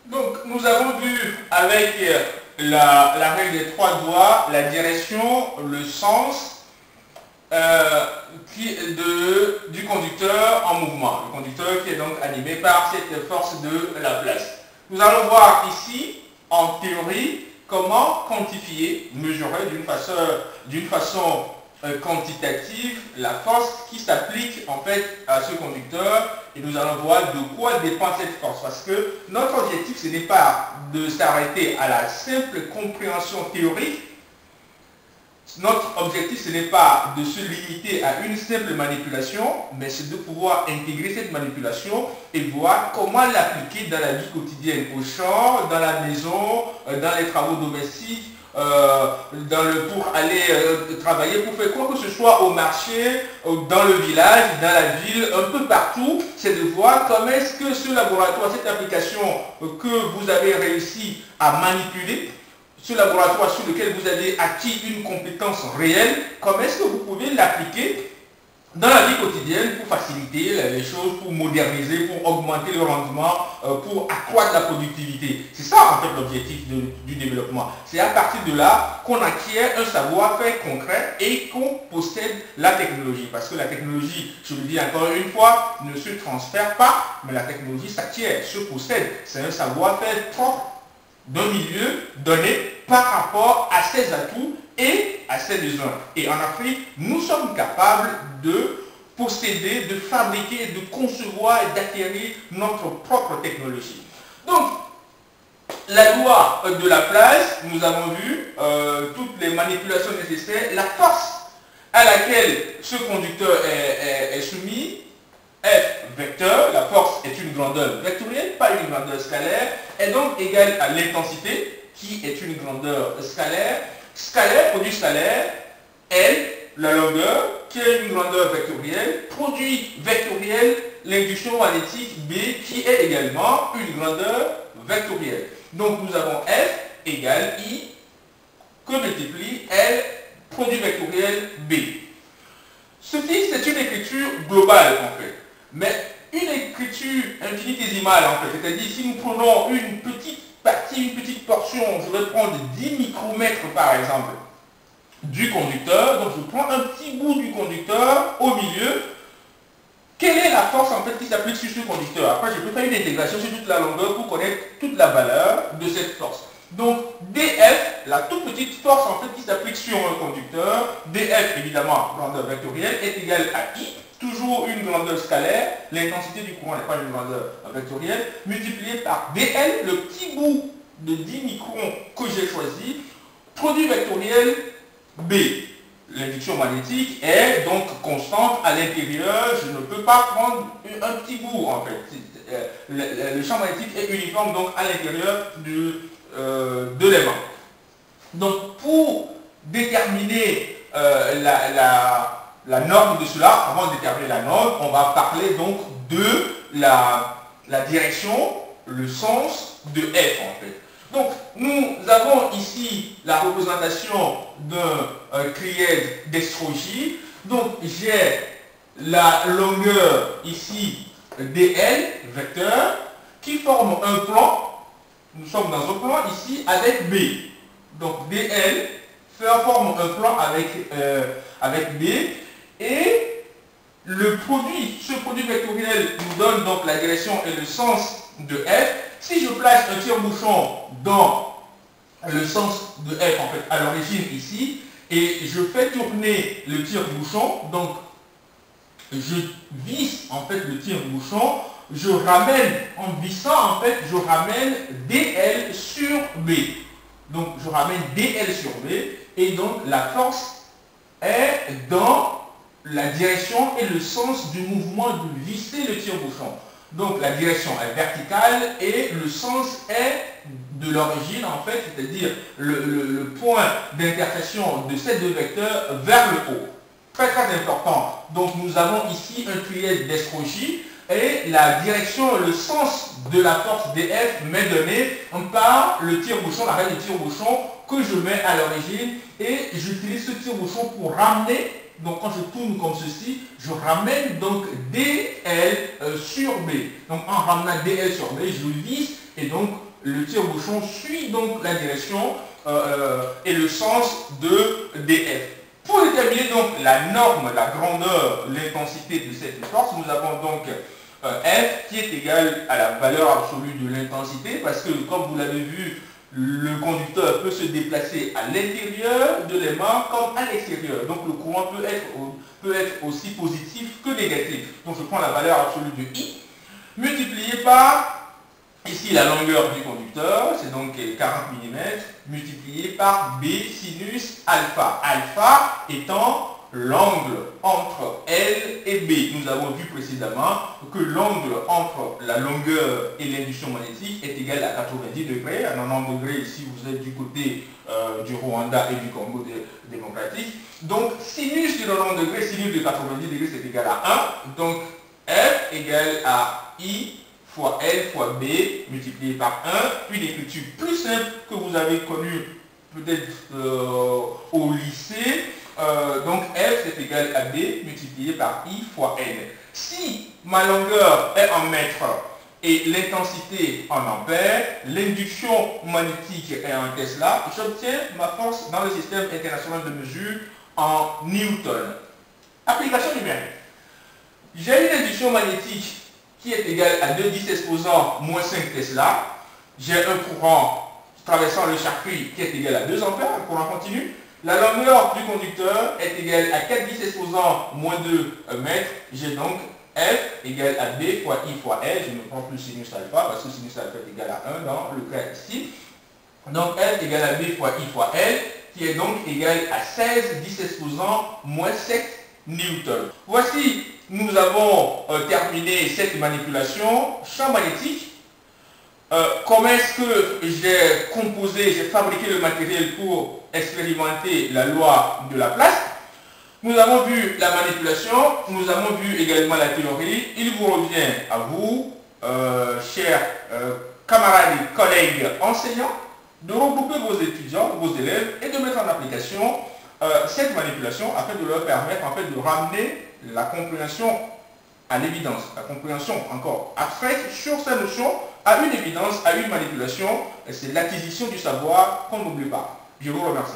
Donc, nous avons vu avec la règle des trois doigts, la direction, le sens du conducteur en mouvement. Le conducteur qui est donc animé par cette force de la place. Nous allons voir ici, en théorie, comment quantifier, mesurer d'une façon quantitative la force qui s'applique en fait à ce conducteur, et nous allons voir de quoi dépend cette force, parce que notre objectif ce n'est pas de s'arrêter à la simple compréhension théorique. Notre objectif ce n'est pas de se limiter à une simple manipulation, mais c'est de pouvoir intégrer cette manipulation et voir comment l'appliquer dans la vie quotidienne, au champ, dans la maison, dans les travaux domestiques, pour aller travailler, pour faire quoi que ce soit au marché, dans le village, dans la ville, un peu partout. C'est de voir comment est-ce que ce laboratoire, cette application que vous avez réussi à manipuler, ce laboratoire sur lequel vous avez acquis une compétence réelle, comment est-ce que vous pouvez l'appliquer dans la vie quotidienne pour faciliter les choses, pour moderniser, pour augmenter le rendement, pour accroître la productivité. C'est ça en fait l'objectif du développement. C'est à partir de là qu'on acquiert un savoir-faire concret et qu'on possède la technologie. Parce que la technologie, je le dis encore une fois, ne se transfère pas, mais la technologie s'acquiert, se possède. C'est un savoir-faire propre d'un milieu donné par rapport à ses atouts et à ses besoins. Et en Afrique, nous sommes capables de posséder, de fabriquer, de concevoir et d'acquérir notre propre technologie. Donc, la loi de Laplace, nous avons vu toutes les manipulations nécessaires, la force à laquelle ce conducteur est soumis, F vecteur, la force est une grandeur vectorielle, pas une grandeur scalaire, est donc égale à l'intensité, qui est une grandeur scalaire. Scalaire, produit scalaire, L, la longueur, qui est une grandeur vectorielle, produit vectoriel, l'induction magnétique B, qui est également une grandeur vectorielle. Donc nous avons F égale I, que multiplie L, produit vectoriel B. Ceci, c'est une écriture globale en fait. Mais une écriture infinitésimale en fait, c'est-à-dire si nous prenons une petite partie, une petite portion, je vais prendre 10 micromètres par exemple du conducteur, donc je prends un petit bout du conducteur au milieu, quelle est la force en fait qui s'applique sur ce conducteur? Après je peux faire une intégration sur toute la longueur pour connaître toute la valeur de cette force. Donc dF, la toute petite force en fait qui s'applique sur un conducteur, dF évidemment, grandeur vectorielle, est égale à I, toujours une grandeur scalaire, l'intensité du courant n'est pas une grandeur vectorielle, multiplié par dL, le petit bout de 10 microns que j'ai choisi, produit vectoriel B. L'induction magnétique est donc constante à l'intérieur, je ne peux pas prendre un petit bout en fait. Le champ magnétique est uniforme donc à l'intérieur de l'aimant. Donc pour déterminer la norme de cela, avant de déterminer la norme, on va parler donc de la direction, le sens de F en fait. Donc nous avons ici la représentation d'un criède d'Estrogie. Donc j'ai la longueur ici dl, vecteur, qui forme un plan. Nous sommes dans un plan ici avec B. Donc dl forme un plan avec B. Et le produit, ce produit vectoriel nous donne donc la direction et le sens de F. Si je place un tire-bouchon dans le sens de F en fait à l'origine ici, et je fais tourner le tire-bouchon, donc je visse en fait le tire-bouchon, je ramène, en vissant en fait, je ramène dl sur B. Donc je ramène dl sur B, et donc la force est dans la direction et le sens du mouvement de visser le tire-bouchon. Donc la direction est verticale et le sens est de l'origine en fait, c'est-à-dire le point d'intersection de ces deux vecteurs vers le haut. Très très important. Donc nous avons ici un trièdre d'Estrogie et la direction, le sens de la force dF m'est donné par le tire-bouchon, la règle du tire-bouchon que je mets à l'origine, et j'utilise ce tire-bouchon pour ramener donc quand je tourne comme ceci, je ramène donc DL sur B. Donc en ramenant DL sur B, je visse et donc le tire-bouchon suit donc la direction et le sens de DF. Pour déterminer donc la norme, la grandeur, l'intensité de cette force, nous avons donc F qui est égal à la valeur absolue de l'intensité, parce que comme vous l'avez vu, le conducteur peut se déplacer à l'intérieur de l'aimant comme à l'extérieur. Donc le courant peut être aussi positif que négatif. Donc je prends la valeur absolue de I, multiplié par ici la longueur du conducteur, c'est donc 40 mm, multiplié par B sinus alpha. Alpha étant l'angle entre L et B. Nous avons vu précédemment que l'angle entre la longueur et l'induction magnétique est égal à 90 degrés. À 90 degrés, ici vous êtes du côté du Rwanda et du Congo démocratique. Donc sinus de 90 degrés, sinus de 90 degrés, c'est égal à 1. Donc F égale à I fois L fois B multiplié par 1. Une écriture plus simple que vous avez connue peut-être au lycée. Donc F c'est égal à B multiplié par I fois N. Si ma longueur est en mètres et l'intensité en ampères, l'induction magnétique est en Tesla, j'obtiens ma force dans le système international de mesure en Newton. Application numérique. J'ai une induction magnétique qui est égale à 2 10 exposant moins 5 Tesla. J'ai un courant traversant le circuit qui est égal à 2 ampères, un courant continu. La longueur du conducteur est égale à 4 10 exposant moins 2 mètres. J'ai donc F égale à B fois I fois L. Je ne prends plus sinus alpha parce que sinus alpha est égal à 1 dans le cas ici. Donc F égale à B fois I fois L, qui est donc égal à 16 10 exposant moins 7 newtons. Voici, nous avons terminé cette manipulation. Champ magnétique. Comment est-ce que j'ai composé, j'ai fabriqué le matériel pour expérimenter la loi de Laplace? Nous avons vu la manipulation, nous avons vu également la théorie. Il vous revient à vous, chers camarades et collègues enseignants, de regrouper vos étudiants, vos élèves et de mettre en application cette manipulation afin de leur permettre en fait de ramener la compréhension à l'évidence, la compréhension encore abstraite sur sa notion à une évidence, à une manipulation. C'est l'acquisition du savoir qu'on n'oublie pas. Je vous remercie.